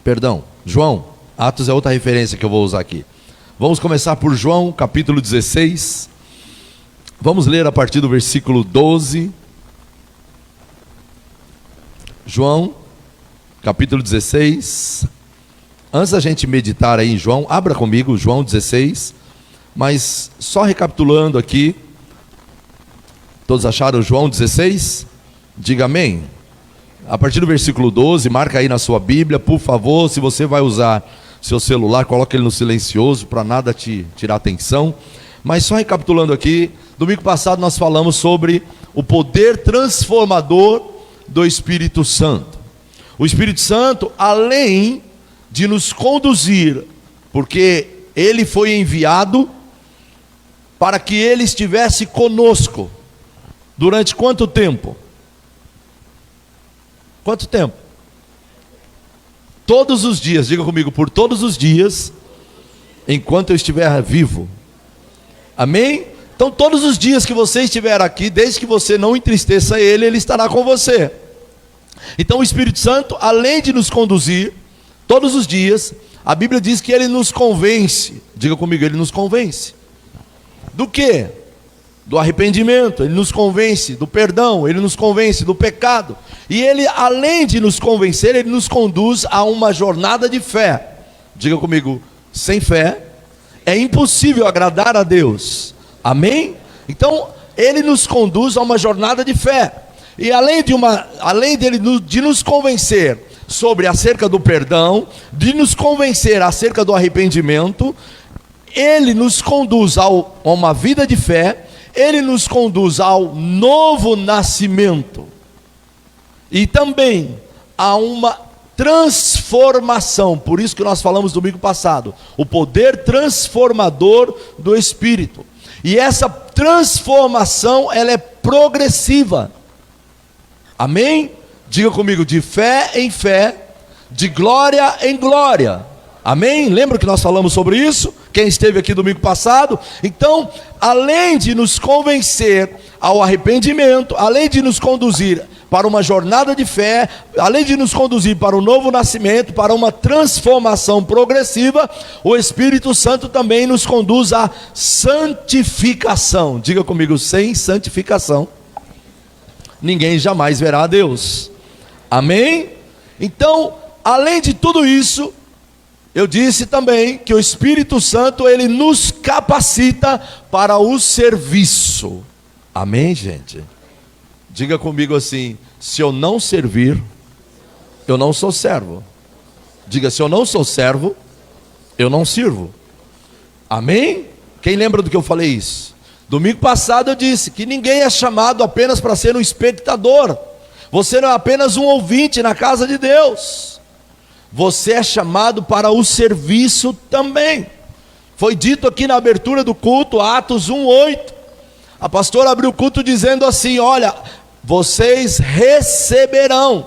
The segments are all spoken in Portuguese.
Perdão, João. Atos é outra referência que eu vou usar aqui. Vamos começar por João, capítulo 16. Vamos ler a partir do versículo 12. João, capítulo 16. Antes da gente meditar aí em João, abra comigo João 16. Mas só recapitulando aqui. Todos acharam João 16? Diga amém. A partir do versículo 12, marca aí na sua Bíblia, por favor. Se você vai usar seu celular, coloque ele no silencioso para nada te tirar atenção. Mas só recapitulando aqui, domingo passado nós falamos sobre o poder transformador do Espírito Santo. O Espírito Santo, além de nos conduzir, porque ele foi enviado para que ele estivesse conosco. Durante quanto tempo? Quanto tempo? Todos os dias, diga comigo, por todos os dias, enquanto eu estiver vivo. Amém? Então todos os dias que você estiver aqui, desde que você não entristeça ele, ele estará com você. Então o Espírito Santo, além de nos conduzir, todos os dias, a Bíblia diz que ele nos convence. Diga comigo, ele nos convence. Do quê? Do arrependimento. Ele nos convence do perdão, ele nos convence do pecado. E ele, além de nos convencer, ele nos conduz a uma jornada de fé. Diga comigo, sem fé é impossível agradar a Deus. Amém? Então, ele nos conduz a uma jornada de fé. E além de nos convencer sobre acerca do perdão, de nos convencer acerca do arrependimento, ele nos conduz a uma vida de fé, ele nos conduz ao novo nascimento e também a uma transformação. Por isso que nós falamos domingo passado, o poder transformador do Espírito. E essa transformação, ela é progressiva. Amém? Diga comigo, de fé em fé, de glória em glória. Amém? Lembra que nós falamos sobre isso? Quem esteve aqui domingo passado? Então, além de nos convencer ao arrependimento, além de nos conduzir para uma jornada de fé, além de nos conduzir para um novo nascimento, para uma transformação progressiva, o Espírito Santo também nos conduz à santificação. Diga comigo, sem santificação ninguém jamais verá a Deus. Amém? Então, além de tudo isso, eu disse também que o Espírito Santo, ele nos capacita para o serviço. Amém, gente? Diga comigo assim, se eu não servir, eu não sou servo. Diga, se eu não sou servo, eu não sirvo. Amém? Quem lembra do que eu falei isso? Domingo passado eu disse que ninguém é chamado apenas para ser um espectador. Você não é apenas um ouvinte na casa de Deus. Você é chamado para o serviço também. Foi dito aqui na abertura do culto, Atos 1:8. A pastora abriu o culto dizendo assim: olha, vocês receberão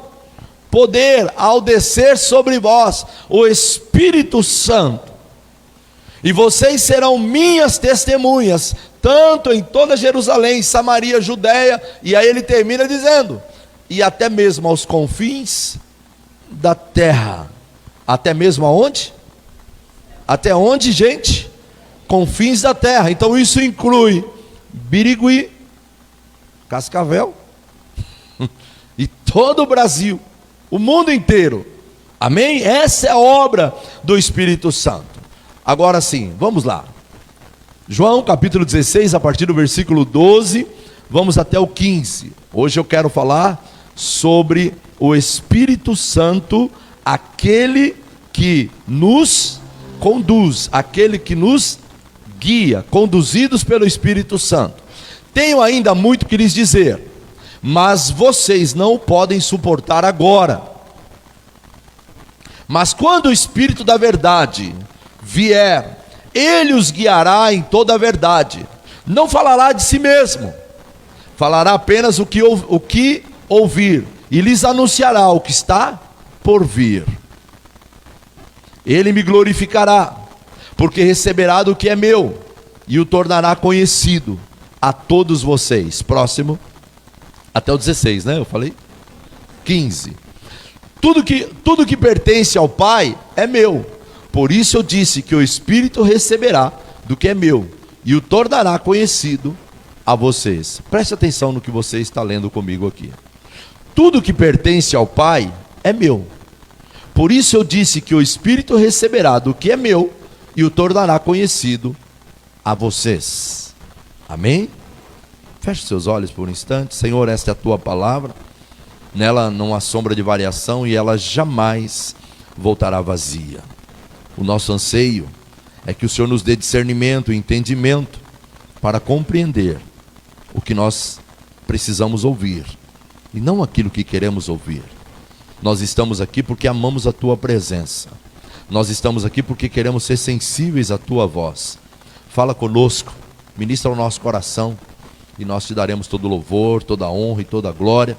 poder ao descer sobre vós o Espírito Santo, e vocês serão minhas testemunhas, tanto em toda Jerusalém, Samaria, Judéia, e aí ele termina dizendo, e até mesmo aos confins da terra. Até mesmo aonde? Até onde, gente? Confins da terra. Então isso inclui Birigui, Cascavel e todo o Brasil, o mundo inteiro. Amém? Essa é a obra do Espírito Santo. Agora sim, vamos lá. João capítulo 16, a partir do versículo 12, vamos até o 15. Hoje eu quero falar sobre o Espírito Santo, aquele que nos conduz, aquele que nos guia, conduzidos pelo Espírito Santo. Tenho ainda muito que lhes dizer, mas vocês não o podem suportar agora. Mas quando o Espírito da verdade vier, ele os guiará em toda a verdade. Não falará de si mesmo, falará apenas o que ouvir, e lhes anunciará o que está por vir. Ele me glorificará, porque receberá do que é meu, e o tornará conhecido a todos vocês. Próximo, até o 16, né? Eu falei? 15. Tudo que pertence ao Pai é meu. Por isso eu disse que o Espírito receberá do que é meu e o tornará conhecido a vocês. Preste atenção no que você está lendo comigo aqui. Tudo que pertence ao Pai é meu. Por isso eu disse que o Espírito receberá do que é meu e o tornará conhecido a vocês. Amém? Feche seus olhos por um instante. Senhor, esta é a tua palavra. Nela não há sombra de variação e ela jamais voltará vazia. O nosso anseio é que o Senhor nos dê discernimento e entendimento para compreender o que nós precisamos ouvir e não aquilo que queremos ouvir. Nós estamos aqui porque amamos a tua presença. Nós estamos aqui porque queremos ser sensíveis à tua voz. Fala conosco, ministra o nosso coração e nós te daremos todo louvor, toda honra e toda glória.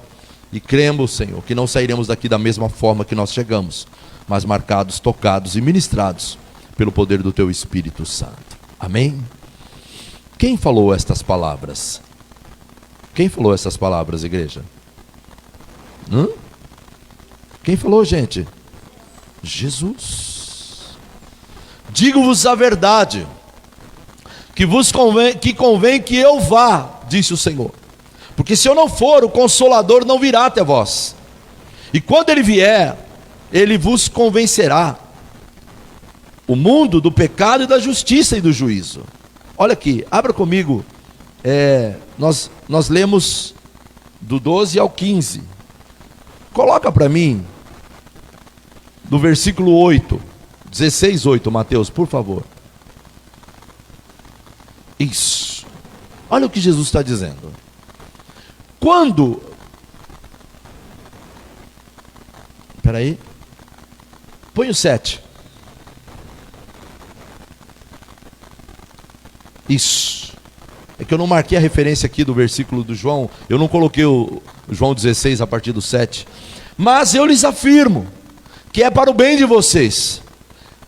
E cremos, Senhor, que não sairemos daqui da mesma forma que nós chegamos, mas marcados, tocados e ministrados pelo poder do teu Espírito Santo. Amém? Quem falou estas palavras? Quem falou essas palavras, igreja? Quem falou, gente? Jesus. Digo-vos a verdade, que convém que eu vá, disse o Senhor. Porque se eu não for, o Consolador não virá até vós. E quando ele vier, ele vos convencerá o mundo do pecado e da justiça e do juízo. Olha aqui, abra comigo. Nós lemos do 12 ao 15. Coloca para mim, do versículo 8, 16, 8, Mateus, por favor. Isso. Olha o que Jesus está dizendo. Quando... Espera aí. Põe o 7. Isso. É que eu não marquei a referência aqui do versículo do João. Eu não coloquei o João 16 a partir do 7. Mas eu lhes afirmo que é para o bem de vocês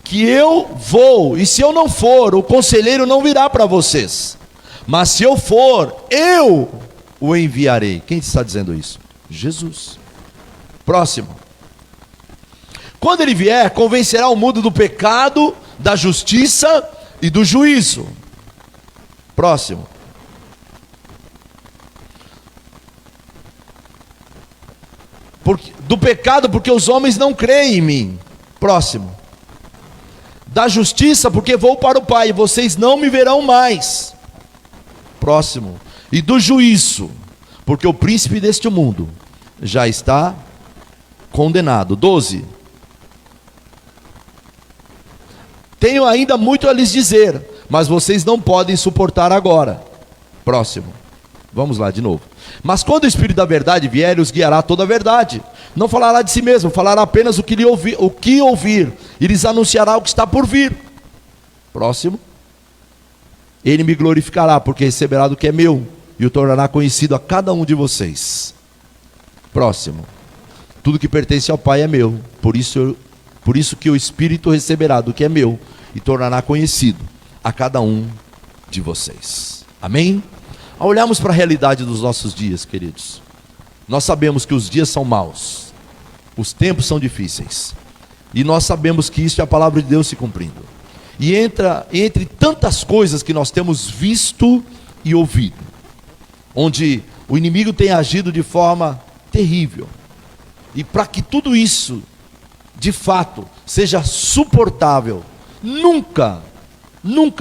que eu vou. E se eu não for, o conselheiro não virá para vocês. Mas se eu for, eu o enviarei. Quem está dizendo isso? Jesus. Próximo. Quando ele vier, convencerá o mundo do pecado, da justiça e do juízo. Próximo. Do pecado, porque os homens não creem em mim. Próximo. Da justiça, porque vou para o Pai e vocês não me verão mais. Próximo. E do juízo, porque o príncipe deste mundo já está condenado. 12. Tenho ainda muito a lhes dizer, mas vocês não podem suportar agora. Próximo. Vamos lá de novo. Mas quando o Espírito da verdade vier, ele os guiará toda a verdade. Não falará de si mesmo, falará apenas o que ouvir, e lhes anunciará o que está por vir. Próximo. Ele me glorificará, porque receberá do que é meu, e o tornará conhecido a cada um de vocês. Próximo. Tudo que pertence ao Pai é meu, por isso que o Espírito receberá do que é meu, e tornará conhecido a cada um de vocês. Amém? Ao olharmos para a realidade dos nossos dias, queridos, nós sabemos que os dias são maus, os tempos são difíceis, e nós sabemos que isso é a palavra de Deus se cumprindo. E entre tantas coisas que nós temos visto e ouvido, onde o inimigo tem agido de forma terrível, e para que tudo isso, de fato, seja suportável, nunca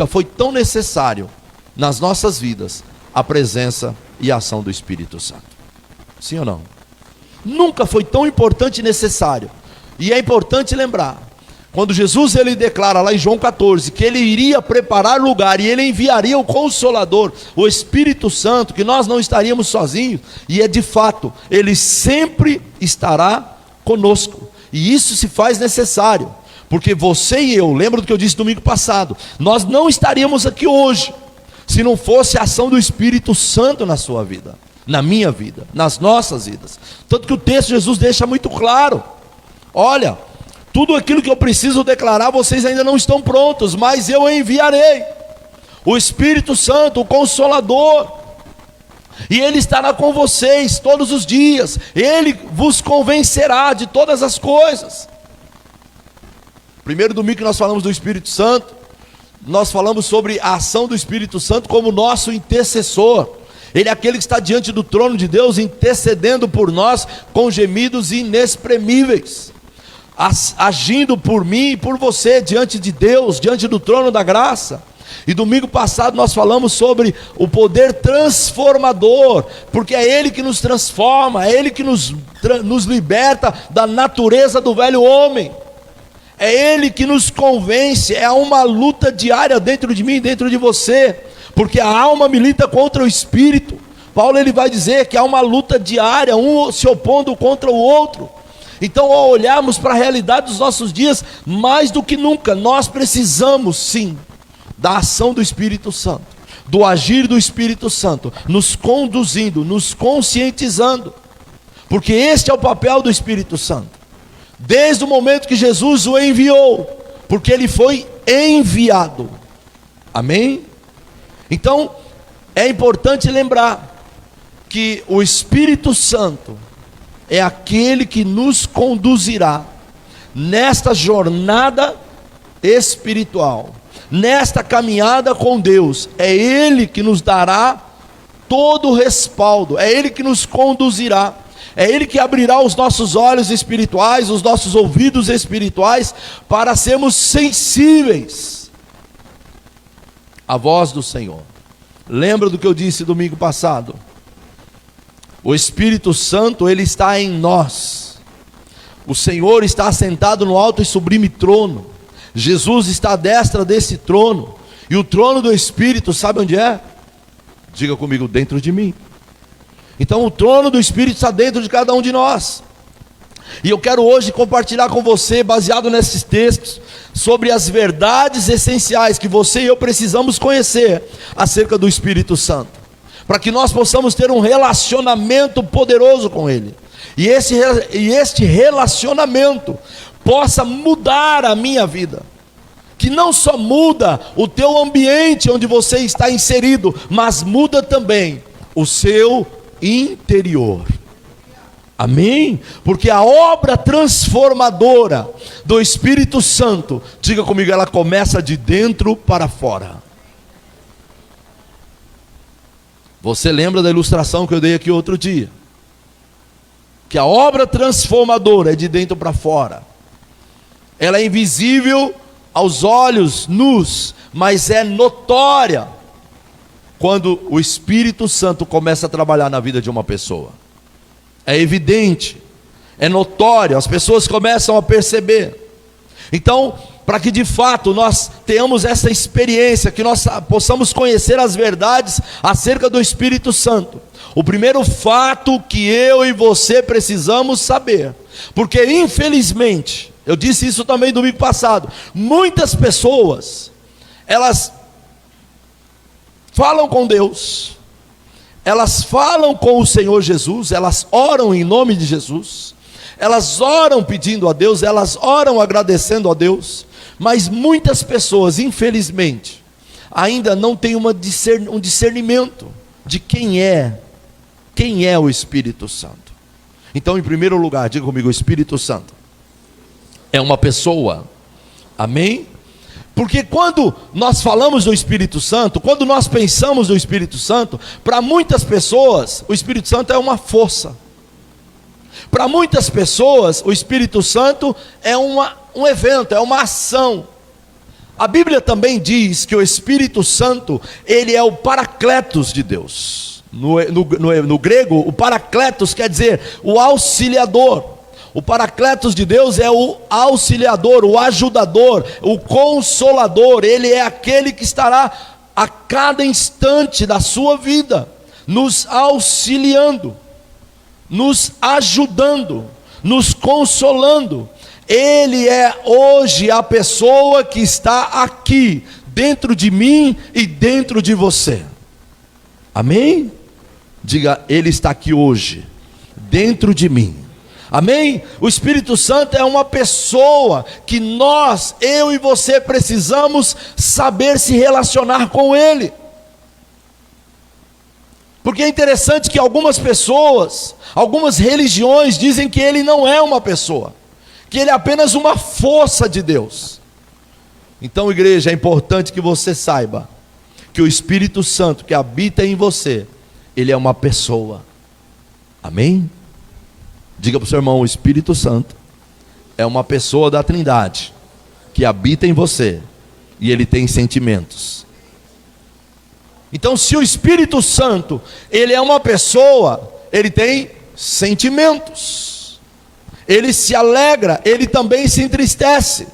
foi tão necessário nas nossas vidas a presença e a ação do Espírito Santo. Sim ou não? Nunca foi tão importante e necessário. E é importante lembrar, quando Jesus ele declara lá em João 14, que ele iria preparar lugar e ele enviaria o Consolador, o Espírito Santo, que nós não estaríamos sozinhos, e é de fato, ele sempre estará conosco, e isso se faz necessário, porque você e eu, lembra do que eu disse domingo passado, nós não estaríamos aqui hoje, se não fosse a ação do Espírito Santo na sua vida, na minha vida, nas nossas vidas. Tanto que o texto de Jesus deixa muito claro, olha, tudo aquilo que eu preciso declarar, vocês ainda não estão prontos, mas eu enviarei o Espírito Santo, o Consolador. E Ele estará com vocês todos os dias. Ele vos convencerá de todas as coisas. Primeiro domingo que nós falamos do Espírito Santo, nós falamos sobre a ação do Espírito Santo como nosso intercessor. Ele é aquele que está diante do trono de Deus, intercedendo por nós com gemidos inexprimíveis, agindo por mim e por você diante de Deus, diante do trono da graça. E domingo passado nós falamos sobre o poder transformador, porque é Ele que nos transforma, é Ele que nos liberta da natureza do velho homem, é Ele que nos convence. É uma luta diária dentro de mim e dentro de você, porque a alma milita contra o espírito. Paulo ele vai dizer que há uma luta diária, um se opondo contra o outro. Então, ao olharmos para a realidade dos nossos dias, mais do que nunca, nós precisamos sim da ação do Espírito Santo, do agir do Espírito Santo, nos conduzindo, nos conscientizando, porque este é o papel do Espírito Santo, desde o momento que Jesus o enviou, porque ele foi enviado, amém? Então, é importante lembrar que o Espírito Santo é aquele que nos conduzirá nesta jornada espiritual, nesta caminhada com Deus. É Ele que nos dará todo o respaldo, é Ele que nos conduzirá, é Ele que abrirá os nossos olhos espirituais, os nossos ouvidos espirituais, para sermos sensíveis à voz do Senhor. Lembra do que eu disse domingo passado? O Espírito Santo, Ele está em nós. O Senhor está assentado no alto e sublime trono. Jesus está à destra desse trono. E o trono do Espírito, sabe onde é? Diga comigo, dentro de mim. Então o trono do Espírito está dentro de cada um de nós. E eu quero hoje compartilhar com você, baseado nesses textos, sobre as verdades essenciais que você e eu precisamos conhecer acerca do Espírito Santo, para que nós possamos ter um relacionamento poderoso com Ele, e este relacionamento possa mudar a minha vida, que não só muda o teu ambiente onde você está inserido, mas muda também o seu interior. Amém? Porque a obra transformadora do Espírito Santo, diga comigo, ela começa de dentro para fora. Você lembra da ilustração que eu dei aqui outro dia? Que a obra transformadora é de dentro para fora. Ela é invisível aos olhos nus, mas é notória quando o Espírito Santo começa a trabalhar na vida de uma pessoa. É evidente, é notório, as pessoas começam a perceber. Então, para que de fato nós tenhamos essa experiência, que nós possamos conhecer as verdades acerca do Espírito Santo, o primeiro fato que eu e você precisamos saber, porque infelizmente, eu disse isso também domingo passado, muitas pessoas, elas falam com Deus, elas falam com o Senhor Jesus, elas oram em nome de Jesus, elas oram pedindo a Deus, elas oram agradecendo a Deus, mas muitas pessoas, infelizmente, ainda não têm um discernimento de quem é o Espírito Santo. Então, em primeiro lugar, diga comigo, o Espírito Santo é uma pessoa, amém? Porque quando nós falamos do Espírito Santo, quando nós pensamos no Espírito Santo, para muitas pessoas, o Espírito Santo é uma força. Para muitas pessoas, o Espírito Santo é um evento, é uma ação. A Bíblia também diz que o Espírito Santo, ele é o Paracletos de Deus. No grego, o Paracletos quer dizer o auxiliador. O Paracletos de Deus é o auxiliador, o ajudador, o consolador. Ele é aquele que estará a cada instante da sua vida, nos auxiliando, nos ajudando, nos consolando. Ele é hoje a pessoa que está aqui, dentro de mim e dentro de você. Amém? Diga, Ele está aqui hoje, dentro de mim. Amém? O Espírito Santo é uma pessoa que nós, eu e você, precisamos saber se relacionar com Ele. Porque é interessante que algumas pessoas, algumas religiões dizem que ele não é uma pessoa, que ele é apenas uma força de Deus. Então, igreja, é importante que você saiba que o Espírito Santo que habita em você, ele é uma pessoa. Amém? Diga para o seu irmão: o Espírito Santo é uma pessoa da Trindade que habita em você e ele tem sentimentos. Então, se o Espírito Santo ele é uma pessoa, ele tem sentimentos. Ele se alegra, ele também se entristece.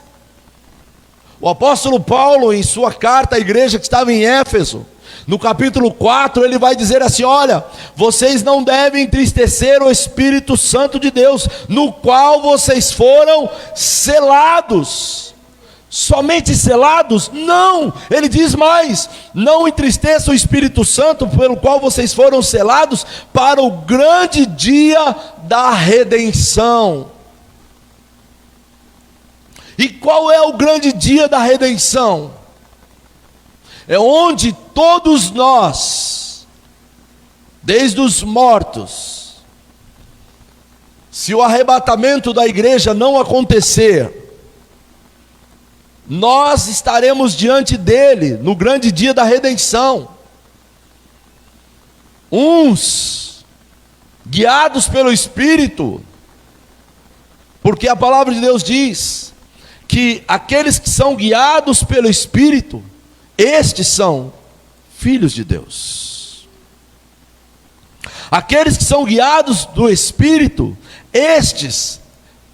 O apóstolo Paulo, em sua carta à igreja que estava em Éfeso, no capítulo 4, ele vai dizer assim: olha, vocês não devem entristecer o Espírito Santo de Deus, no qual vocês foram selados. Somente selados? Não, ele diz mais: não entristeça o Espírito Santo, pelo qual vocês foram selados para o grande dia da redenção. E qual é o grande dia da redenção? É onde todos nós, desde os mortos, se o arrebatamento da igreja não acontecer, nós estaremos diante dele no grande dia da redenção. Uns guiados pelo Espírito, porque a palavra de Deus diz que aqueles que são guiados pelo Espírito, estes são filhos de Deus. Aqueles que são guiados do Espírito, estes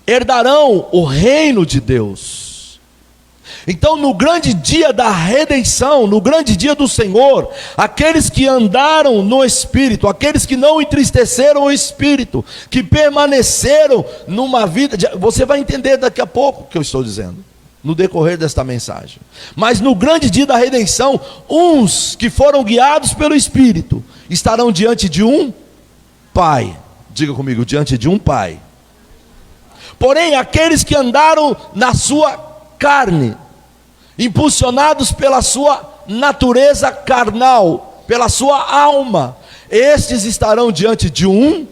herdarão o reino de Deus. Então, no grande dia da redenção, no grande dia do Senhor, aqueles que andaram no Espírito, aqueles que não entristeceram o Espírito, que permaneceram numa vida, você vai entender daqui a pouco o que eu estou dizendo, no decorrer desta mensagem. Mas no grande dia da redenção, uns que foram guiados pelo Espírito, estarão diante de um Pai. Diga comigo: diante de um Pai. Porém, aqueles que andaram na sua carne, impulsionados pela sua natureza carnal, pela sua alma, estes estarão diante de um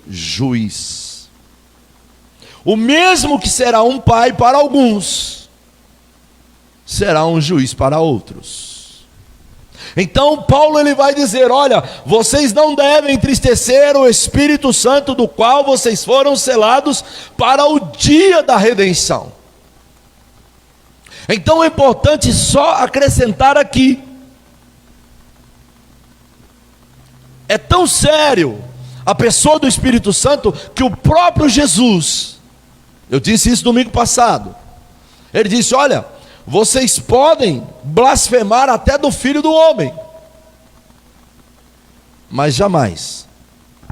juiz. O mesmo que será um pai para alguns, será um juiz para outros. Então Paulo ele vai dizer: olha, vocês não devem entristecer o Espírito Santo, do qual vocês foram selados para o dia da redenção. Então é importante só acrescentar aqui, é tão sério a pessoa do Espírito Santo, que o próprio Jesus, eu disse isso domingo passado, ele disse: olha, vocês podem blasfemar até do Filho do Homem, mas jamais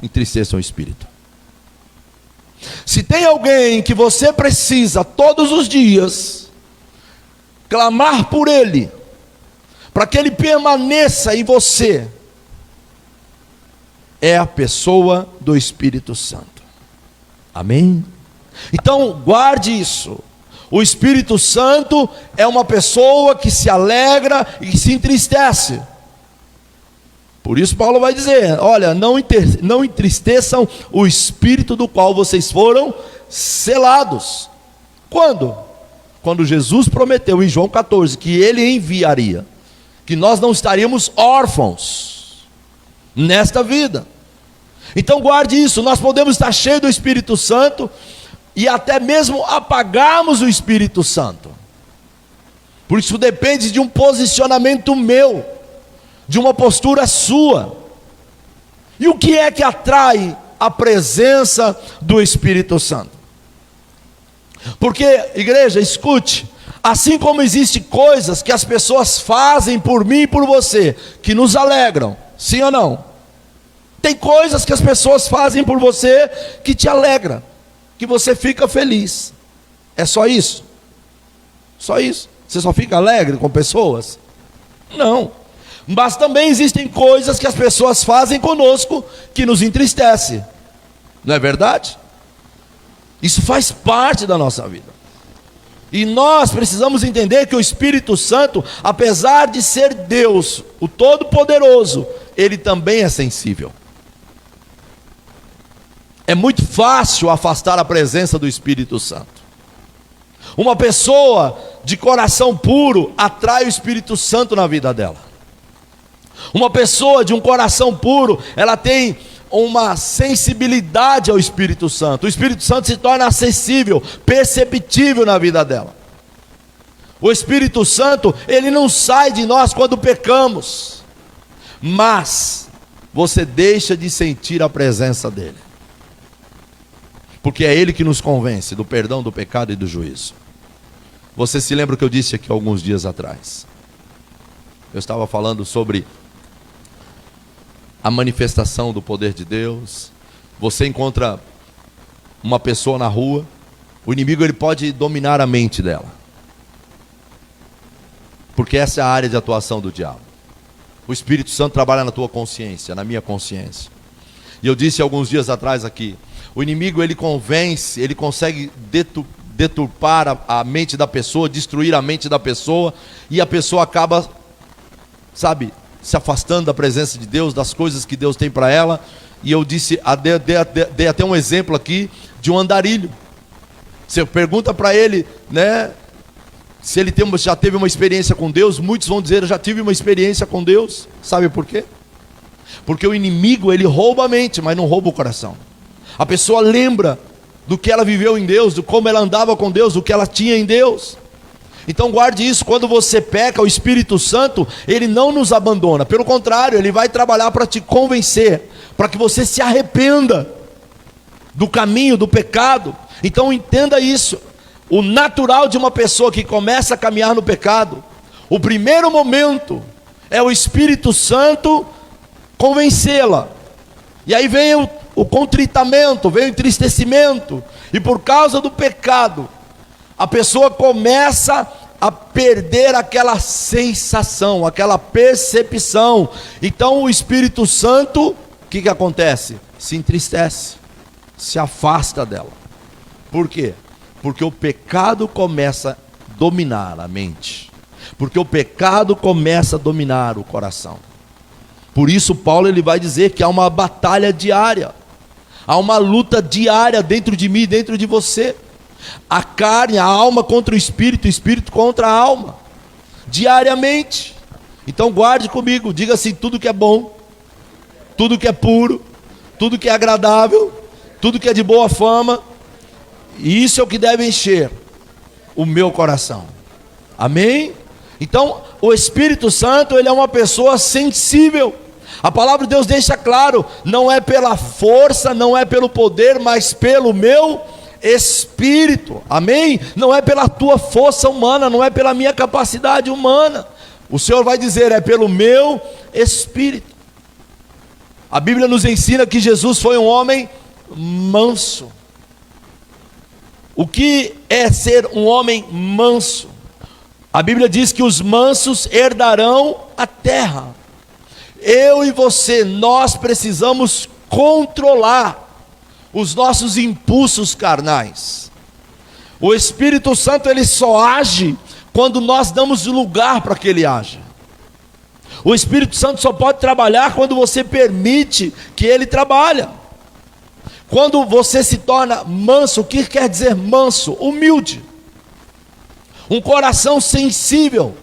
entristeçam o Espírito. Se tem alguém que você precisa todos os dias clamar por ele, para que ele permaneça em você, é a pessoa do Espírito Santo. Amém? Então guarde isso. O Espírito Santo é uma pessoa que se alegra e se entristece. Por isso Paulo vai dizer: olha, não entristeçam o Espírito do qual vocês foram selados. Quando? Quando Jesus prometeu em João 14 que ele enviaria, que nós não estaríamos órfãos nesta vida. Então guarde isso. Nós podemos estar cheios do Espírito Santo e até mesmo apagarmos o Espírito Santo. Por isso depende de um posicionamento meu, de uma postura sua. E o que é que atrai a presença do Espírito Santo? Porque, igreja, escute, assim como existem coisas que as pessoas fazem por mim e por você, que nos alegram, sim ou não? Tem coisas que as pessoas fazem por você que te alegram, que você fica feliz. É só isso? Só isso? Você só fica alegre com pessoas? Não. Mas também existem coisas que as pessoas fazem conosco que nos entristece. Não é verdade? Isso faz parte da nossa vida. E nós precisamos entender que o Espírito Santo, apesar de ser Deus, o Todo-Poderoso, ele também é sensível. É muito fácil afastar a presença do Espírito Santo. Uma pessoa de coração puro atrai o Espírito Santo na vida dela. Uma pessoa de um coração puro, ela tem uma sensibilidade ao Espírito Santo. O Espírito Santo se torna acessível, perceptível na vida dela. O Espírito Santo, ele não sai de nós quando pecamos, mas você deixa de sentir a presença dele, porque é ele que nos convence do perdão, do pecado e do juízo. Você se lembra o que eu disse aqui alguns dias atrás? Eu estava falando sobre a manifestação do poder de Deus. Você encontra uma pessoa na rua, o inimigo ele pode dominar a mente dela, porque essa é a área de atuação do diabo. O Espírito Santo trabalha na tua consciência, na minha consciência. E eu disse alguns dias atrás aqui, o inimigo ele convence, ele consegue deturpar a mente da pessoa, destruir a mente da pessoa, e a pessoa acaba, se afastando da presença de Deus, das coisas que Deus tem para ela. E eu disse, dei até um exemplo aqui de um andarilho. Você pergunta para ele, né, se ele já teve uma experiência com Deus, muitos vão dizer, eu já tive uma experiência com Deus. Sabe por quê? Porque o inimigo, ele rouba a mente, mas não rouba o coração. A pessoa lembra do que ela viveu em Deus, de como ela andava com Deus, do que ela tinha em Deus. Então guarde isso, quando você peca, o Espírito Santo, ele não nos abandona. Pelo contrário, ele vai trabalhar para te convencer, para que você se arrependa do caminho, do pecado. Então entenda isso. O natural de uma pessoa que começa a caminhar no pecado, o primeiro momento é o Espírito Santo convencê-la. E aí vem o contritamento, vem o entristecimento. E por causa do pecado, a pessoa começa a perder aquela sensação, aquela percepção. Então o Espírito Santo, o que acontece? Se entristece, se afasta dela. Por quê? Porque o pecado começa a dominar a mente, porque o pecado começa a dominar o coração. Por isso Paulo ele vai dizer que há uma batalha diária, há uma luta diária dentro de mim, dentro de você. A carne, a alma contra o espírito contra a alma, diariamente. Então guarde comigo, diga assim: tudo que é bom, tudo que é puro, tudo que é agradável, tudo que é de boa fama, e isso é o que deve encher o meu coração. Amém? Então o Espírito Santo, ele é uma pessoa sensível. A palavra de Deus deixa claro, não é pela força, não é pelo poder, mas pelo meu Espírito. Amém? Não é pela tua força humana, não é pela minha capacidade humana. O Senhor vai dizer, é pelo meu Espírito. A Bíblia nos ensina que Jesus foi um homem manso. O que é ser um homem manso? A Bíblia diz que os mansos herdarão a terra. Eu e você, nós precisamos controlar os nossos impulsos carnais. O Espírito Santo, ele só age quando nós damos lugar para que ele haja. O Espírito Santo só pode trabalhar quando você permite que ele trabalhe. Quando você se torna manso, o que quer dizer manso? Humilde. Um coração sensível,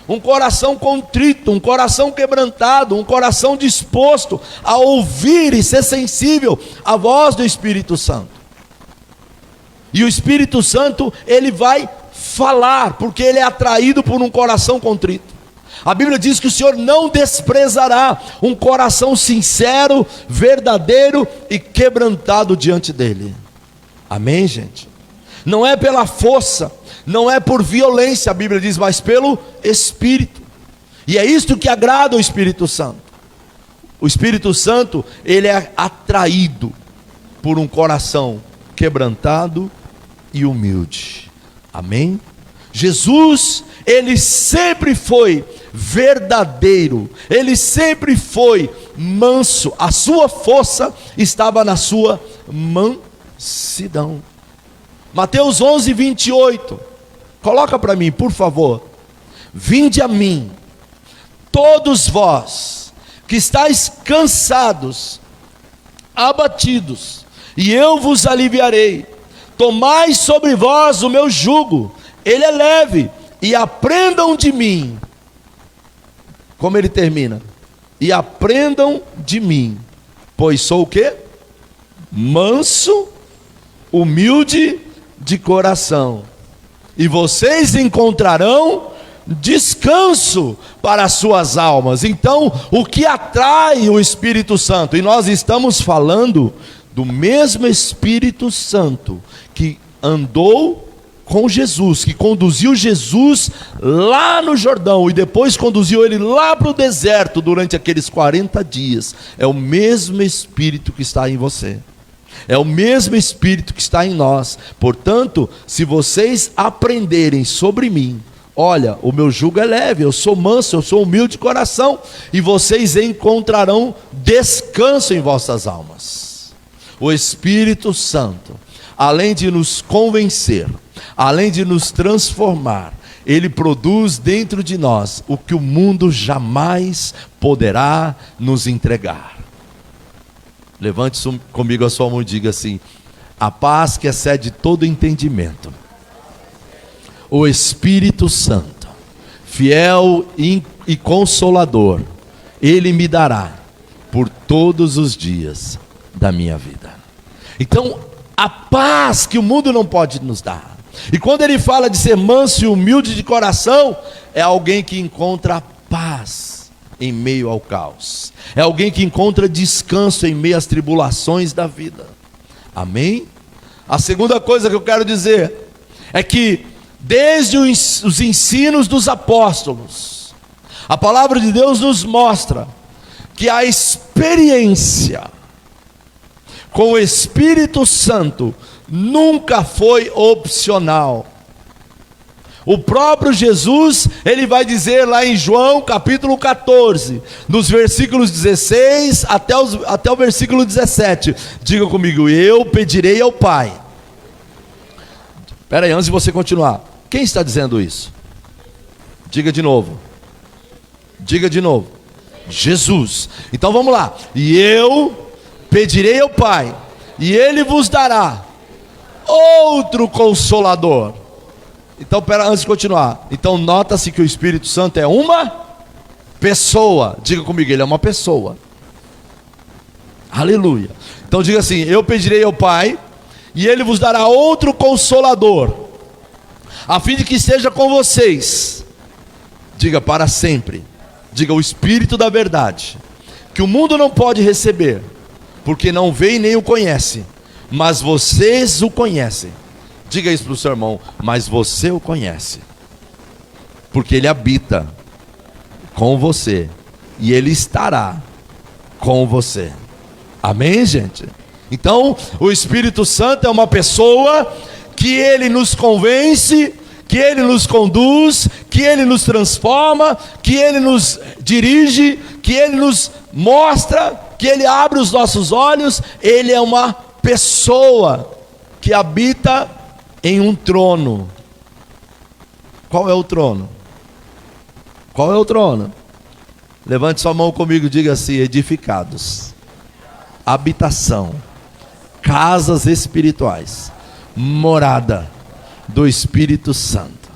um coração contrito, um coração quebrantado, um coração disposto a ouvir e ser sensível à voz do Espírito Santo. E o Espírito Santo, ele vai falar, porque ele é atraído por um coração contrito. A Bíblia diz que o Senhor não desprezará um coração sincero, verdadeiro e quebrantado diante dele. Amém, gente? Não é pela força, não é por violência, a Bíblia diz, mas pelo Espírito. E é isto que agrada o Espírito Santo. O Espírito Santo, ele é atraído por um coração quebrantado e humilde. Amém? Jesus, ele sempre foi verdadeiro, ele sempre foi manso, a sua força estava na sua mansidão. Mateus 11, 28, coloca para mim, por favor. Vinde a mim, todos vós que estáis cansados, abatidos, e eu vos aliviarei. Tomai sobre vós o meu jugo, ele é leve, e aprendam de mim. Como ele termina? E aprendam de mim, pois sou o quê? Manso, humilde de coração, e vocês encontrarão descanso para as suas almas. Então, o que atrai o Espírito Santo? E nós estamos falando do mesmo Espírito Santo que andou com Jesus, que conduziu Jesus lá no Jordão e depois conduziu ele lá para o deserto durante aqueles 40 dias. É o mesmo Espírito que está em você. É o mesmo Espírito que está em nós. Portanto, se vocês aprenderem sobre mim, olha, o meu jugo é leve, eu sou manso, eu sou humilde de coração, e vocês encontrarão descanso em vossas almas. O Espírito Santo, além de nos convencer, além de nos transformar, ele produz dentro de nós o que o mundo jamais poderá nos entregar. Levante comigo a sua mão e diga assim: a paz que excede todo entendimento, o Espírito Santo, fiel e consolador, ele me dará por todos os dias da minha vida. Então, a paz que o mundo não pode nos dar. E quando ele fala de ser manso e humilde de coração, é alguém que encontra paz em meio ao caos. É alguém que encontra descanso em meio às tribulações da vida. Amém? A segunda coisa que eu quero dizer é que desde os ensinos dos apóstolos, a palavra de Deus nos mostra que a experiência com o Espírito Santo nunca foi opcional. O próprio Jesus, ele vai dizer lá em João capítulo 14, nos versículos 16 até o versículo 17, diga comigo: eu pedirei ao Pai. Espera aí, antes de você continuar, quem está dizendo isso? Diga de novo. Diga de novo. Jesus. Então vamos lá. E eu pedirei ao Pai, e Ele vos dará outro Consolador. Então, antes de continuar, então nota-se que o Espírito Santo é uma pessoa. Diga comigo, Ele é uma pessoa. Aleluia. Então diga assim: eu pedirei ao Pai, e Ele vos dará outro Consolador, a fim de que esteja com vocês. Diga para sempre. Diga: o Espírito da verdade, que o mundo não pode receber, porque não vê e nem o conhece, mas vocês o conhecem. Diga isso para o seu irmão: mas você o conhece, porque ele habita com você, e ele estará com você. Amém, gente? Então, o Espírito Santo é uma pessoa que ele nos convence, que ele nos conduz, que ele nos transforma, que ele nos dirige, que ele nos mostra, que ele abre os nossos olhos. Ele é uma pessoa que habita em um trono. Qual é o trono? Qual é o trono? Levante sua mão comigo e diga assim: edificados, habitação, casas espirituais, morada do Espírito Santo.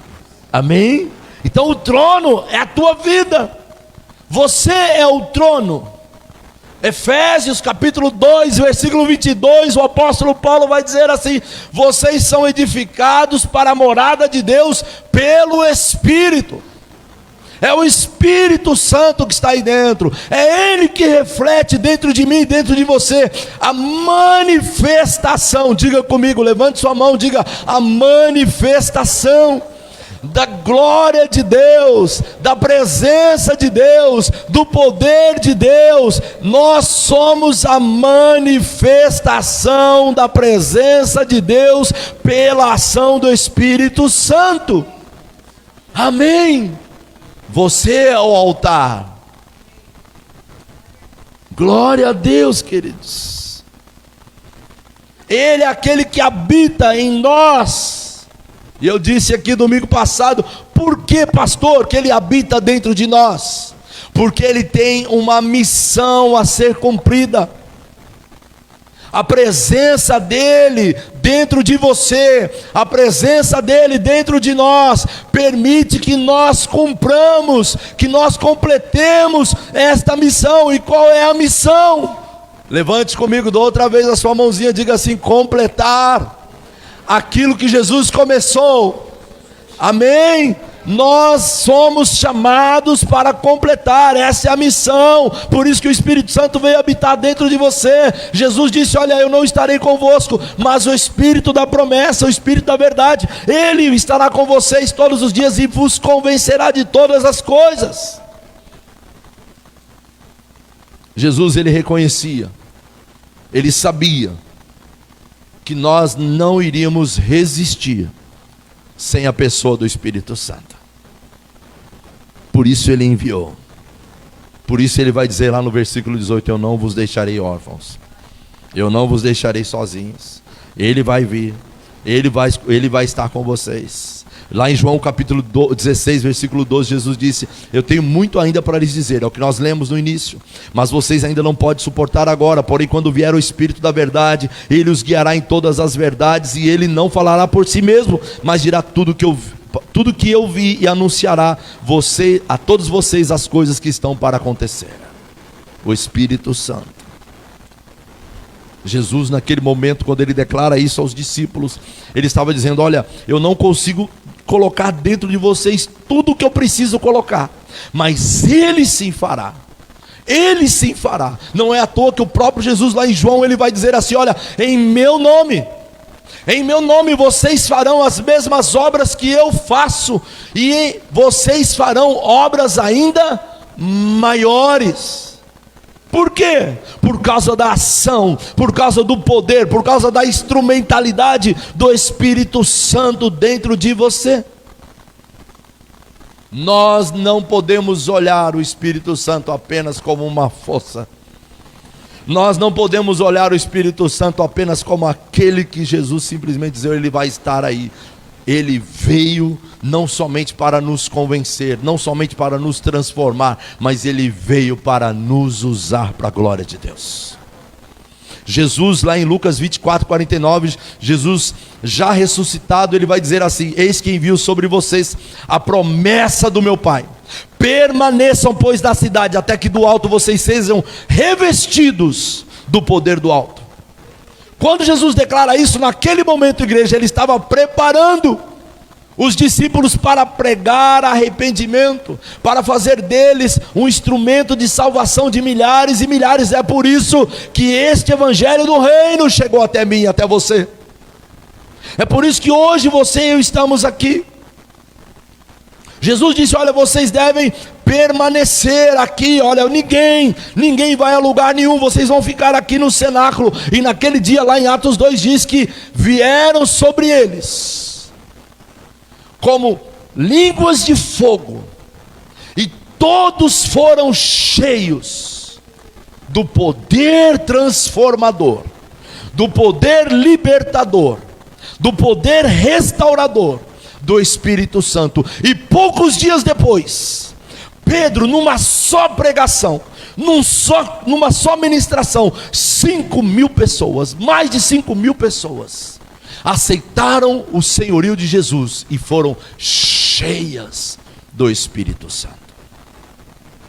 Amém? Então o trono é a tua vida. Você é o trono. Efésios capítulo 2, versículo 22, o apóstolo Paulo vai dizer assim: vocês são edificados para a morada de Deus pelo Espírito. É o Espírito Santo que está aí dentro. É Ele que reflete dentro de mim, dentro de você, a manifestação. Diga comigo, levante sua mão, diga: a manifestação da glória de Deus, da presença de Deus, do poder de Deus. Nós somos a manifestação da presença de Deus pela ação do Espírito Santo. Amém? Você é o altar. Glória a Deus, queridos. Ele é aquele que habita em nós. E eu disse aqui domingo passado: por que, pastor, que Ele habita dentro de nós? porque ele tem uma missão a ser cumprida. A presença dele dentro de você, a presença dele dentro de nós, permite que nós cumpramos, que nós completemos esta missão. E qual é a missão? Levante comigo da outra vez a sua mãozinha, diga assim: completar aquilo que Jesus começou. Amém? Nós somos chamados para completar, essa é a missão. Por isso que o Espírito Santo veio habitar dentro de você. Jesus disse: olha, eu não estarei convosco, mas o Espírito da promessa, o Espírito da verdade, ele estará com vocês todos os dias e vos convencerá de todas as coisas. Jesus, ele reconhecia, ele sabia que nós não iríamos resistir sem a pessoa do Espírito Santo. Por isso ele enviou. Por isso ele vai dizer lá no versículo 18: eu não vos deixarei órfãos, eu não vos deixarei sozinhos. Ele vai vir, ele vai estar com vocês. Lá em João capítulo 16, versículo 12, Jesus disse: eu tenho muito ainda para lhes dizer, é o que nós lemos no início, mas vocês ainda não podem suportar agora. Porém, quando vier o Espírito da verdade, ele os guiará em todas as verdades, e ele não falará por si mesmo, mas dirá tudo que eu vi, e anunciará a todos vocês as coisas que estão para acontecer. O Espírito Santo. Jesus, naquele momento, quando ele declara isso aos discípulos, ele estava dizendo: olha, eu não consigo colocar dentro de vocês tudo o que eu preciso colocar, mas ele sim fará. Ele sim fará. Não é à toa que o próprio Jesus, lá em João, ele vai dizer assim: olha, em meu nome vocês farão as mesmas obras que eu faço, e vocês farão obras ainda maiores. Por quê? Por causa da ação, por causa do poder, por causa da instrumentalidade do Espírito Santo dentro de você. Nós não podemos olhar o Espírito Santo apenas como uma força. Nós não podemos olhar o Espírito Santo apenas como aquele que Jesus simplesmente dizia: ele vai estar aí. Ele veio não somente para nos convencer, não somente para nos transformar, mas ele veio para nos usar para a glória de Deus. Jesus, lá em Lucas 24, 49, Jesus já ressuscitado, ele vai dizer assim: eis que envio sobre vocês a promessa do meu Pai. Permaneçam, pois, na cidade, até que do alto vocês sejam revestidos do poder do alto. Quando Jesus declara isso, naquele momento, igreja, ele estava preparando os discípulos para pregar arrependimento, para fazer deles um instrumento de salvação de milhares e milhares. É por isso que este evangelho do reino chegou até mim e até você. É por isso que hoje você e eu estamos aqui. Jesus disse: olha, vocês devem permanecer aqui, olha, ninguém vai a lugar nenhum, vocês vão ficar aqui no cenáculo. E naquele dia, lá em Atos 2, diz que vieram sobre eles como línguas de fogo, e todos foram cheios do poder transformador, do poder libertador, do poder restaurador do Espírito Santo. E poucos dias depois, Pedro, numa só pregação, numa só ministração, 5.000 pessoas, mais de 5.000 pessoas, aceitaram o senhorio de Jesus e foram cheias do Espírito Santo.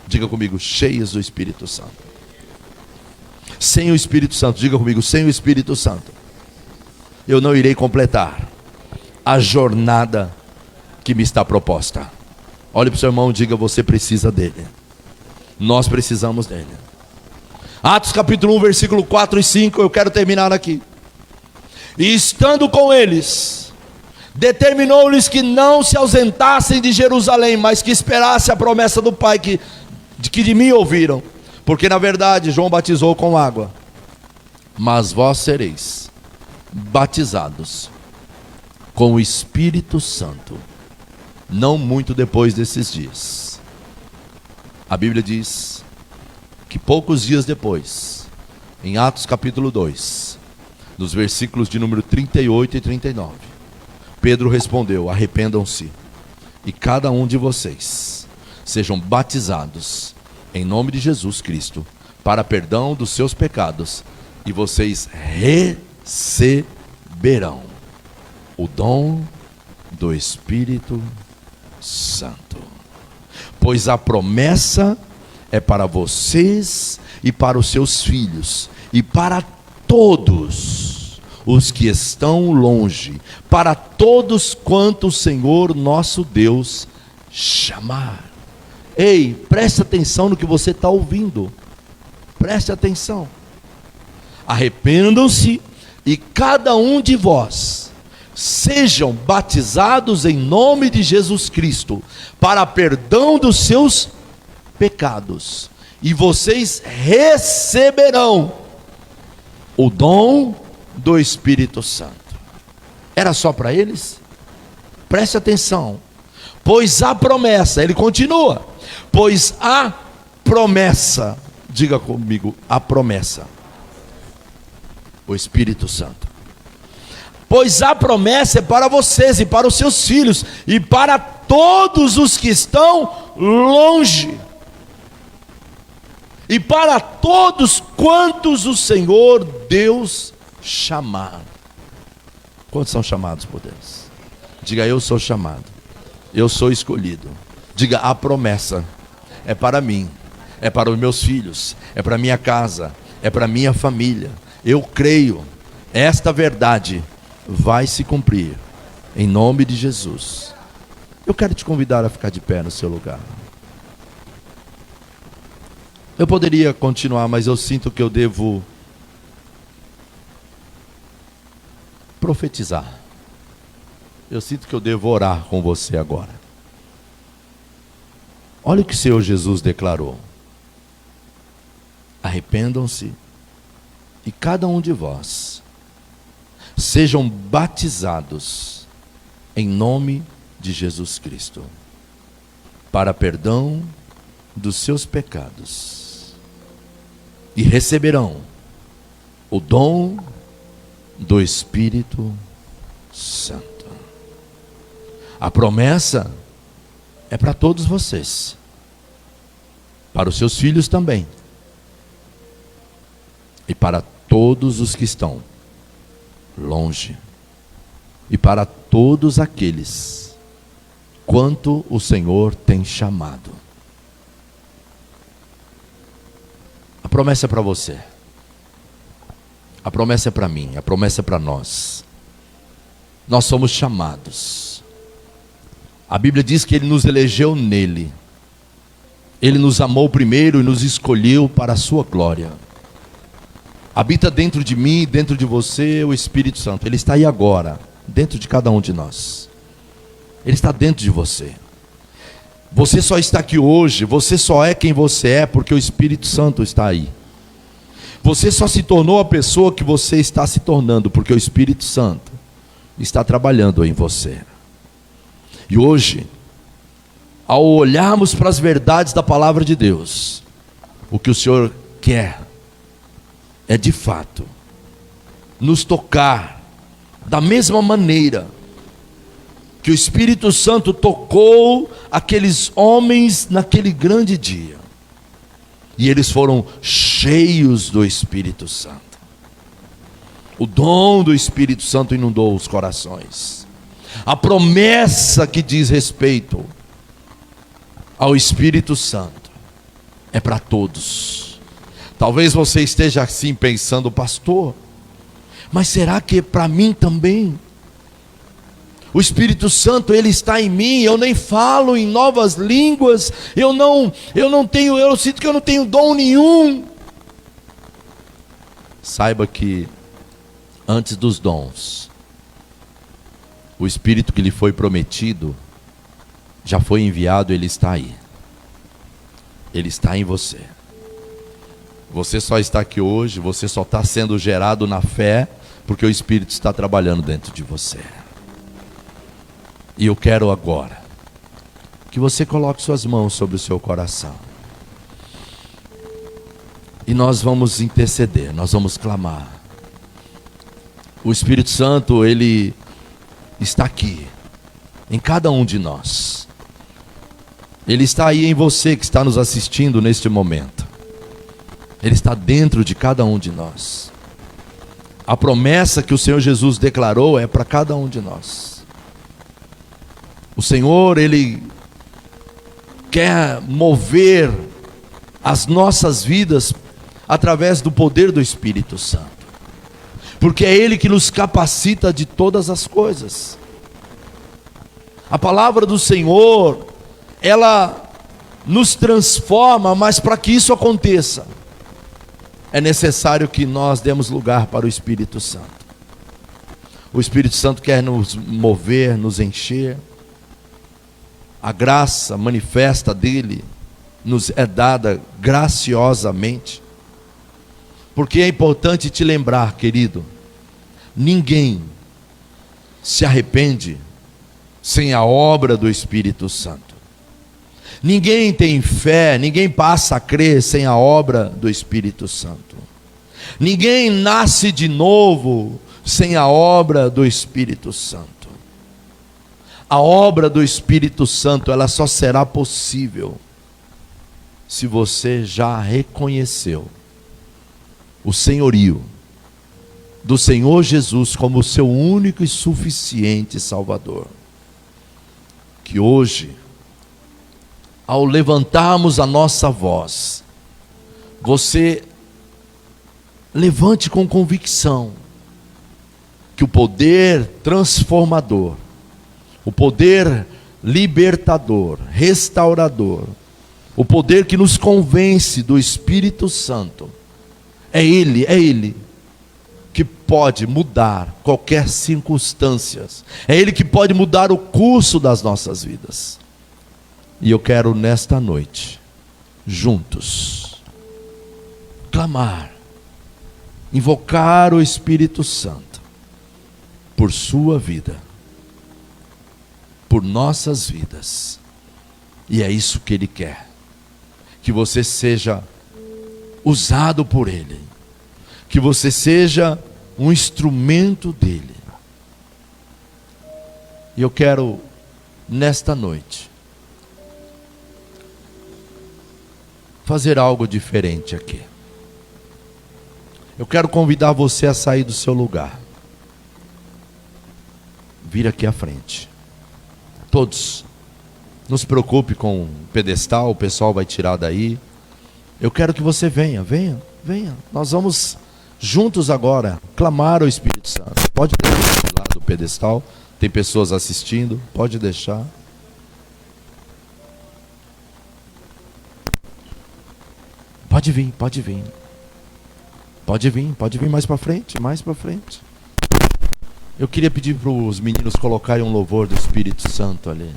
Diga comigo: cheias do Espírito Santo. Sem o Espírito Santo, diga comigo: sem o Espírito Santo, eu não irei completar a jornada que me está proposta. Olhe para o seu irmão e diga: você precisa dele. Nós precisamos dele. Atos capítulo 1, versículo 4 e 5, eu quero terminar aqui. E estando com eles, determinou-lhes que não se ausentassem de Jerusalém, mas que esperassem a promessa do Pai que de mim ouviram. Porque na verdade João batizou com água, mas vós sereis batizados com o Espírito Santo não muito depois desses dias. A Bíblia diz que poucos dias depois, em Atos capítulo 2, nos versículos de número 38 e 39, Pedro respondeu: arrependam-se, e cada um de vocês sejam batizados em nome de Jesus Cristo, para perdão dos seus pecados, e vocês receberão o dom do Espírito Santo. Pois a promessa é para vocês e para os seus filhos, e para todos os que estão longe, para todos quanto o Senhor nosso Deus chamar. Ei, preste atenção no que você está ouvindo. Preste atenção. Arrependam-se e cada um de vós sejam batizados em nome de Jesus Cristo para perdão dos seus pecados, e vocês receberão o dom do Espírito Santo. Era só para eles? Preste atenção. Pois a promessa, ele continua, pois a promessa, diga comigo, a promessa, o Espírito Santo. Pois a promessa é para vocês e para os seus filhos e para todos os que estão longe, e para todos quantos o Senhor Deus chamar. Quantos são chamados por Deus? Diga: eu sou chamado, eu sou escolhido. Diga: a promessa é para mim, é para os meus filhos, é para minha casa, é para minha família. Eu creio, esta verdade vai se cumprir, em nome de Jesus. Eu quero te convidar a ficar de pé no seu lugar. Eu poderia continuar, mas eu sinto que eu devo profetizar. Eu sinto que eu devo orar com você agora. Olha o que o Senhor Jesus declarou: arrependam-se e cada um de vós sejam batizados em nome de Jesus Cristo para perdão dos seus pecados, e receberão o dom do Espírito Santo. A promessa é para todos vocês, para os seus filhos também, e para todos os que estão longe, e para todos aqueles quanto o Senhor tem chamado. A promessa é para você, a promessa é para mim, a promessa é para nós. Nós somos chamados. A Bíblia diz que Ele nos elegeu nele, Ele nos amou primeiro e nos escolheu para a sua glória. Habita dentro de mim, dentro de você, o Espírito Santo. Ele está aí agora, dentro de cada um de nós. Ele está dentro de você. Você só está aqui hoje, você só é quem você é porque o Espírito Santo está aí. Você só se tornou a pessoa que você está se tornando porque o Espírito Santo está trabalhando em você. E hoje, ao olharmos para as verdades da palavra de Deus, o que o Senhor quer é de fato nos tocar da mesma maneira que o Espírito Santo tocou aqueles homens naquele grande dia, e eles foram cheios do Espírito Santo. O dom do Espírito Santo inundou os corações. A promessa que diz respeito ao Espírito Santo é para todos. Talvez você esteja assim pensando: pastor, mas será que é para mim também? O Espírito Santo, Ele está em mim, eu nem falo em novas línguas, eu sinto que eu não tenho dom nenhum. Saiba que antes dos dons, o Espírito que lhe foi prometido já foi enviado, ele está aí. Ele está em você. Você só está aqui hoje, você só está sendo gerado na fé porque o Espírito está trabalhando dentro de você. E eu quero agora que você coloque suas mãos sobre o seu coração. E nós vamos interceder, nós vamos clamar. O Espírito Santo, Ele está aqui, em cada um de nós. Ele está aí em você que está nos assistindo neste momento. Ele está dentro de cada um de nós. A promessa que o Senhor Jesus declarou é para cada um de nós. O Senhor, Ele quer mover as nossas vidas através do poder do Espírito Santo, porque é Ele que nos capacita de todas as coisas. A palavra do Senhor, ela nos transforma, mas para que isso aconteça, é necessário que nós demos lugar para o Espírito Santo. O Espírito Santo quer nos mover, nos encher. A graça manifesta dele nos é dada graciosamente. Porque é importante te lembrar, querido, ninguém se arrepende sem a obra do Espírito Santo. Ninguém tem fé, ninguém passa a crer sem a obra do Espírito Santo. Ninguém nasce de novo sem a obra do Espírito Santo. A obra do Espírito Santo, ela só será possível se você já reconheceu o senhorio do Senhor Jesus como seu único e suficiente Salvador. Que hoje, ao levantarmos a nossa voz, você levante com convicção que o poder transformador, o poder libertador, restaurador, o poder que nos convence do Espírito Santo, é Ele que pode mudar qualquer circunstância, é Ele que pode mudar o curso das nossas vidas. E eu quero nesta noite, juntos, clamar, invocar o Espírito Santo por sua vida, por nossas vidas. E é isso que Ele quer, que você seja usado por Ele, que você seja um instrumento dEle. E eu quero nesta noite fazer algo diferente aqui. Eu quero convidar você a sair do seu lugar, vir aqui à frente. Todos, não se preocupe com o pedestal, o pessoal vai tirar daí. Eu quero que você venha. Nós vamos juntos agora clamar ao Espírito Santo. Pode deixar de lado do pedestal, tem pessoas assistindo, pode deixar. Pode vir mais para frente. Eu queria pedir para os meninos colocarem um louvor do Espírito Santo ali.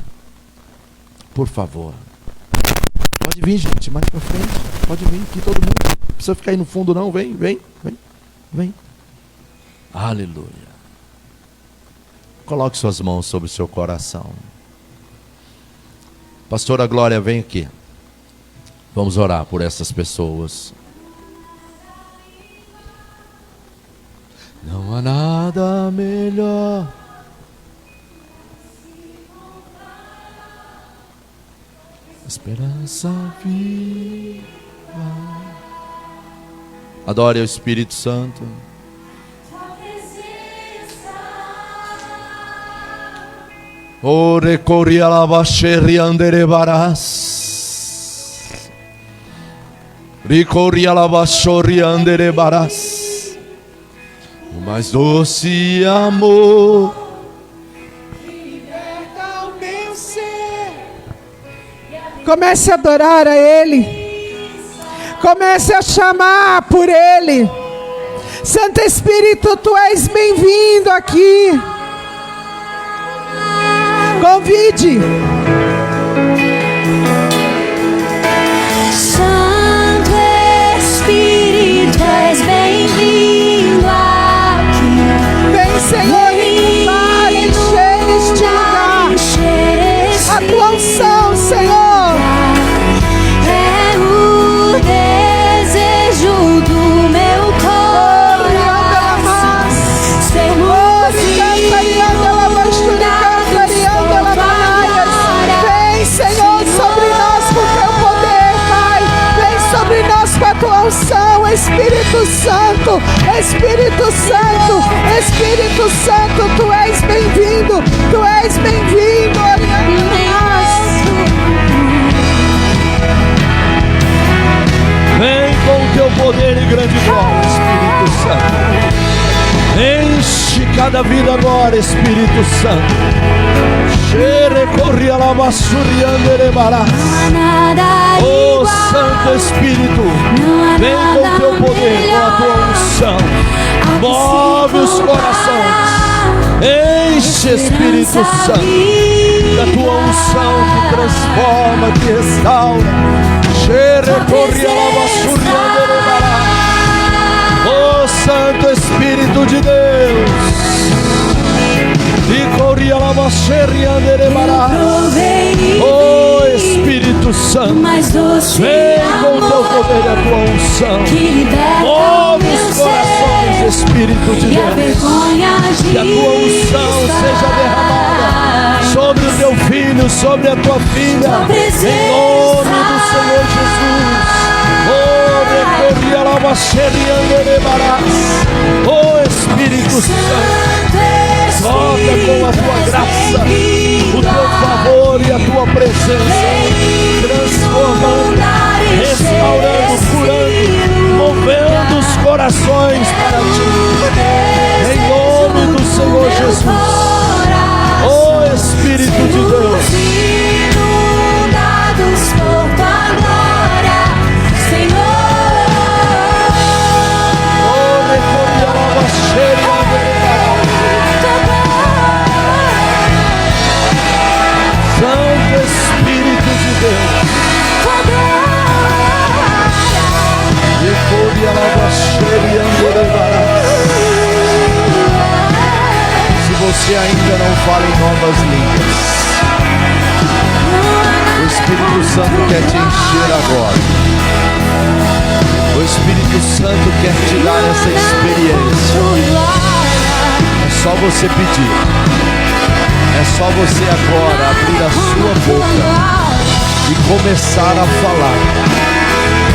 Por favor. Pode vir, gente, mais para frente. Pode vir aqui todo mundo. Não precisa ficar aí no fundo não, vem. Aleluia. Coloque suas mãos sobre o seu coração. Pastora Glória, vem aqui. Vamos orar por essas pessoas. Não há nada melhor. Esperança viva. Adore o Espírito Santo. Ore corria la basherri andere baras. Ricorria la bashori andere baras. O mais doce amor liberta o meu ser. Comece a adorar a Ele. Comece a chamar por Ele. Santo Espírito, Tu és bem-vindo aqui. Convide. Santo Espírito, és bem-vindo aqui. Vem, Senhor, limpar, encher este lugar. A Tua unção, Senhor. É o desejo do meu coração. Sermos dignos da tua glória. Espírito Santo, Espírito Santo, tu és bem-vindo, tu és bem-vindo. Vem com o teu poder e grande glória, Espírito Santo. Enche cada vida agora, Espírito Santo. Oh Santo Espírito, vem com o teu poder, com a tua unção. Move os corações. Enche, Espírito Santo, da tua unção que transforma, que restaura. Oh Santo Espírito de Deus, oh Espírito Santo, vem com o teu poder e a tua unção. Move os corações, Espírito de Deus, que a tua unção seja derramada sobre o teu filho, sobre a tua filha, em nome do Senhor Jesus. Oh Espírito Santo, toca com a tua graça, o teu favor e a tua presença, transformando, restaurando, curando, movendo os corações para ti, em nome do Senhor Jesus. Oh Espírito de Deus, inundados por tua glória, Senhor. Santo Espírito de Deus, se você ainda não fala em novas línguas, o Espírito Santo quer te encher agora. O Espírito Santo quer te dar essa experiência. É só você pedir. É só você agora abrir a sua boca e começar a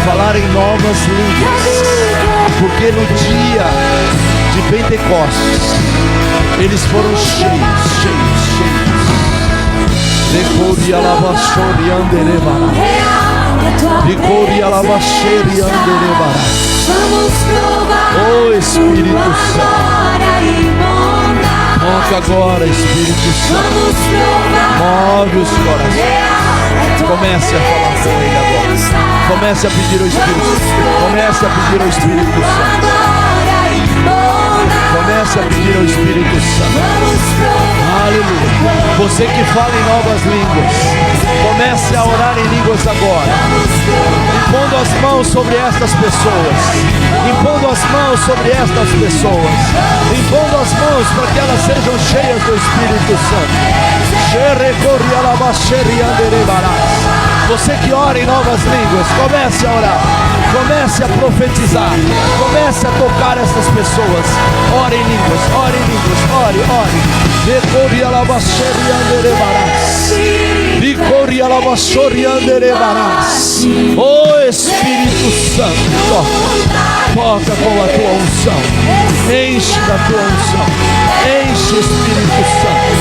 falar em novas línguas, porque no dia de Pentecostes eles foram cheios. Oh Espírito Santo, toca agora, Espírito Santo, move os corações. Comece a falar com Ele agora. Comece a pedir ao Espírito Santo. Comece a pedir ao Espírito Santo. Comece a pedir ao Espírito Santo. Aleluia. Você que fala em novas línguas, comece a orar em línguas agora, impondo as mãos sobre estas pessoas, impondo as mãos sobre estas pessoas, impondo as mãos para que elas sejam cheias do Espírito Santo. Você que ora em novas línguas, comece a orar, comece a profetizar, comece a tocar essas pessoas. Ore em línguas, ore. Oh Espírito Santo, toca com a tua unção, enche da tua unção, enche, Espírito Santo.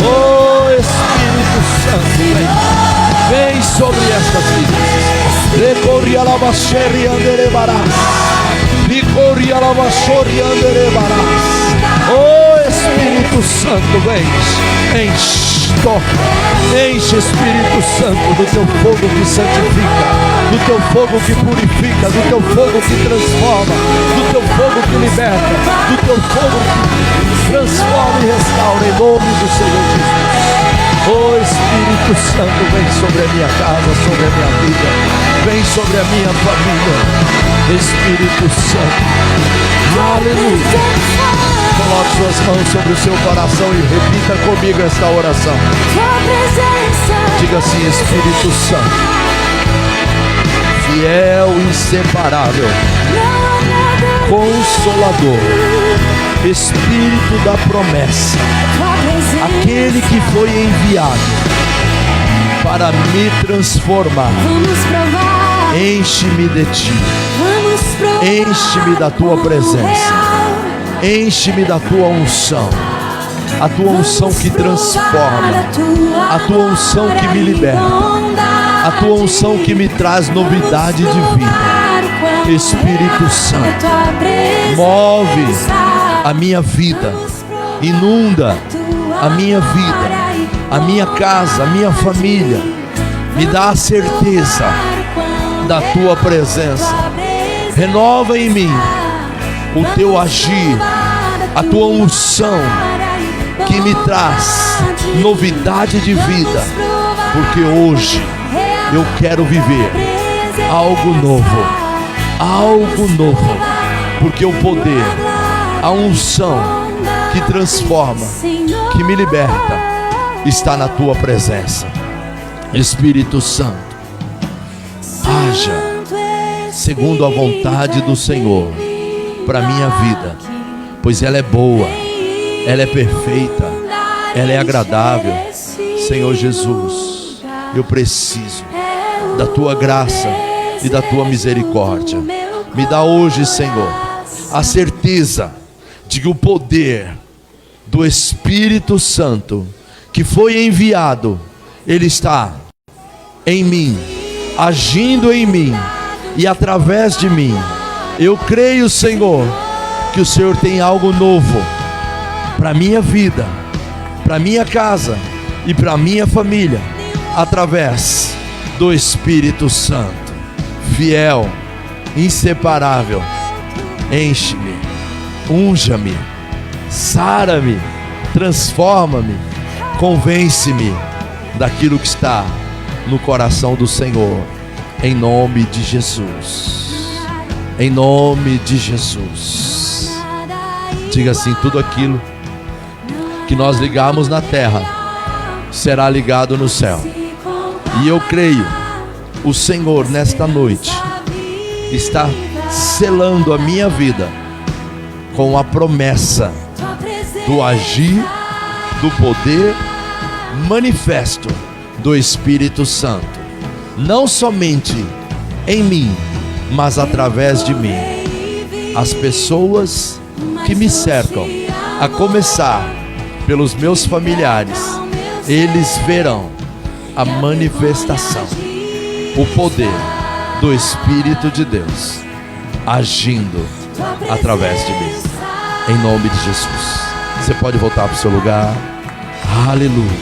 Oh Espírito Santo, vem sobre estas vidas. Oh Espírito Santo, vem, enche, Espírito Santo, do teu fogo que santifica, do teu fogo que purifica, do teu fogo que transforma, do teu fogo que liberta, do teu fogo que transforma e restaura, em nome do Senhor Jesus. Oh Espírito Santo, vem sobre a minha casa, sobre a minha vida, vem sobre a minha família. Espírito Santo, aleluia. Coloque suas mãos sobre o seu coração e repita comigo esta oração. Diga assim: Espírito Santo, fiel e inseparável, Consolador, Espírito da promessa, aquele que foi enviado para me transformar. Vamos provar. Enche-me de ti. Vamos provar. Enche-me da tua presença. Enche-me da tua unção. A tua unção que transforma. A tua unção que me liberta. A tua unção que me traz novidade de vida. Espírito Santo, move a minha vida. Inunda a minha vida, a minha casa, a minha família. Me dá a certeza da tua presença. Renova em mim o teu agir, a tua unção que me traz novidade de vida, porque hoje eu quero viver algo novo, porque o poder, a unção que transforma, que me liberta, está na tua presença. Espírito Santo, haja segundo a vontade do Senhor para minha vida, pois ela é boa, ela é perfeita, ela é agradável. Senhor Jesus, eu preciso da tua graça e da tua misericórdia. Me dá hoje, Senhor, a certeza de que o poder do Espírito Santo que foi enviado, ele está em mim, agindo em mim e através de mim. Eu creio, Senhor, que o Senhor tem algo novo para minha vida, para minha casa e para minha família, através do Espírito Santo, fiel, inseparável. Enche-me, unja-me, sara-me, transforma-me, convence-me daquilo que está no coração do Senhor, em nome de Jesus, em nome de Jesus. Diga assim: tudo aquilo que nós ligarmos na terra será ligado no céu. E eu creio, o Senhor nesta noite está selando a minha vida com a promessa do agir, do poder manifesto do Espírito Santo, não somente em mim, mas através de mim. As pessoas que me cercam, a começar pelos meus familiares, eles verão a manifestação, o poder do Espírito de Deus agindo através de mim, em nome de Jesus. Você pode voltar para o seu lugar. Aleluia,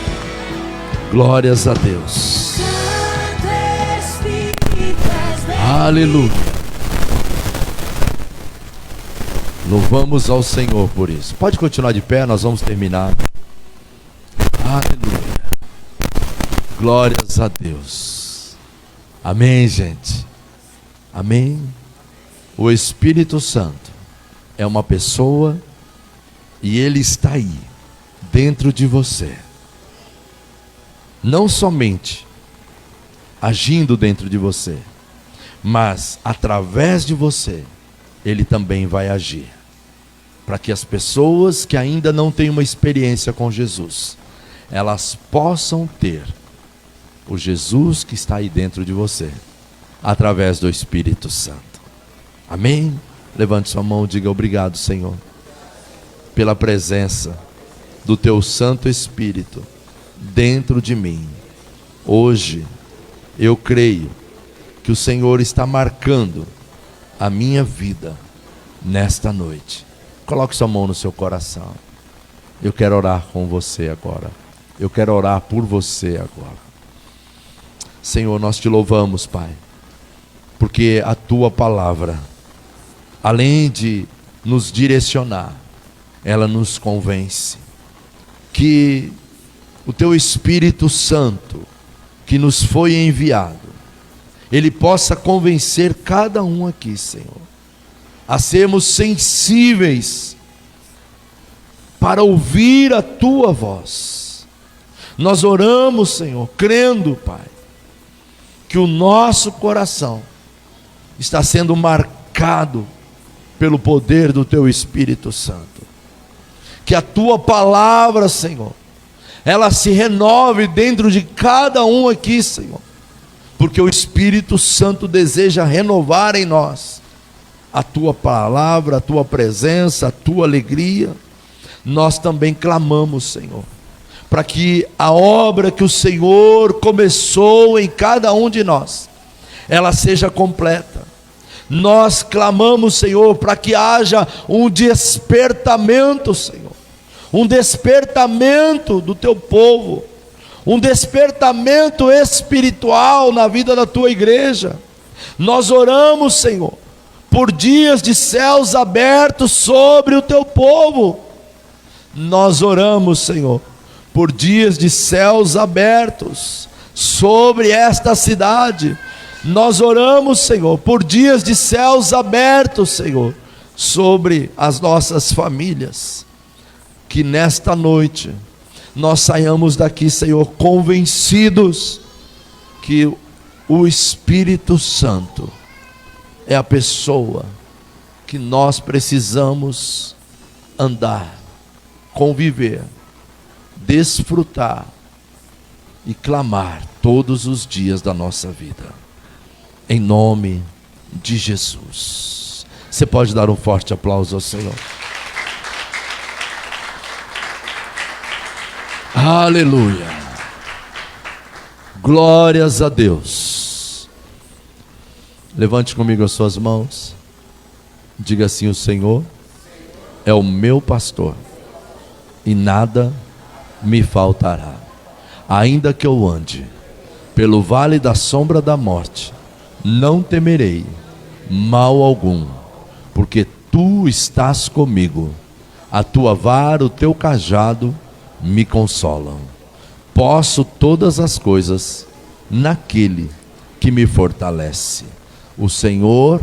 glórias a Deus, aleluia. Louvamos ao Senhor por isso. Pode continuar de pé, nós vamos terminar. Aleluia, glórias a Deus. Amém, gente. Amém. O Espírito Santo é uma pessoa e ele está aí dentro de você, não somente agindo dentro de você, mas através de você ele também vai agir, para que as pessoas que ainda não têm uma experiência com Jesus, elas possam ter o Jesus que está aí dentro de você, através do Espírito Santo. Amém? Levante sua mão e diga: obrigado, Senhor, pela presença do teu Santo Espírito dentro de mim. Hoje eu creio que o Senhor está marcando a minha vida nesta noite. Coloque sua mão no seu coração. Eu quero orar com você agora. Eu quero orar por você agora. Senhor, nós te louvamos, Pai, porque a tua palavra, além de nos direcionar, ela nos convence. Que o teu Espírito Santo, que nos foi enviado, ele possa convencer cada um aqui, Senhor, a sermos sensíveis para ouvir a tua voz. Nós oramos, Senhor, crendo, Pai, que o nosso coração está sendo marcado pelo poder do teu Espírito Santo. Que a tua palavra, Senhor, ela se renove dentro de cada um aqui, Senhor, porque o Espírito Santo deseja renovar em nós a tua palavra, a tua presença, a tua alegria. Nós também clamamos, Senhor, para que a obra que o Senhor começou em cada um de nós, ela seja completa. Nós clamamos, Senhor, para que haja um despertamento, Senhor, um despertamento do teu povo, um despertamento espiritual na vida da tua igreja. Nós oramos, Senhor, por dias de céus abertos sobre o teu povo. Nós oramos, Senhor, por dias de céus abertos sobre esta cidade. Nós oramos, Senhor, por dias de céus abertos, Senhor, sobre as nossas famílias. Que nesta noite nós saiamos daqui, Senhor, convencidos que o Espírito Santo é a pessoa que nós precisamos andar, conviver, desfrutar e clamar todos os dias da nossa vida, em nome de Jesus. Você pode dar um forte aplauso ao Senhor. Aleluia, glórias a Deus. Levante comigo as suas mãos, diga assim: o Senhor é o meu pastor e nada me faltará. Ainda que eu ande pelo vale da sombra da morte, não temerei mal algum, porque tu estás comigo. A tua vara, o teu cajado me consolam. Posso todas as coisas naquele que me fortalece. O Senhor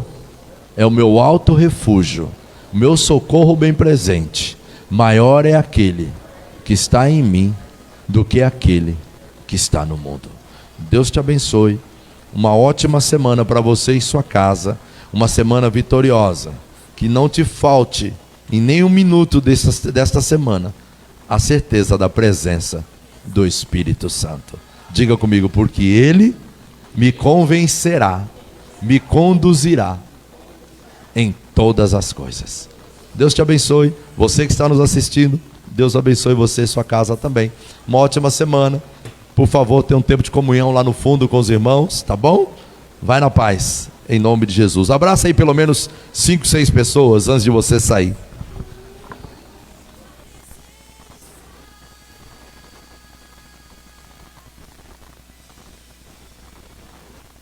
é o meu alto refúgio, meu socorro bem presente. Maior é aquele que está em mim do que aquele que está no mundo. Deus te abençoe. Uma ótima semana para você e sua casa. Uma semana vitoriosa. Que não te falte em nenhum minuto desta semana a certeza da presença do Espírito Santo. Diga comigo: porque Ele me convencerá, me conduzirá em todas as coisas. Deus te abençoe. Você que está nos assistindo, Deus abençoe você e sua casa também. Uma ótima semana. Por favor, tenha um tempo de comunhão lá no fundo com os irmãos, tá bom? Vai na paz, em nome de Jesus. Abraça aí pelo menos 5, 6 pessoas antes de você sair.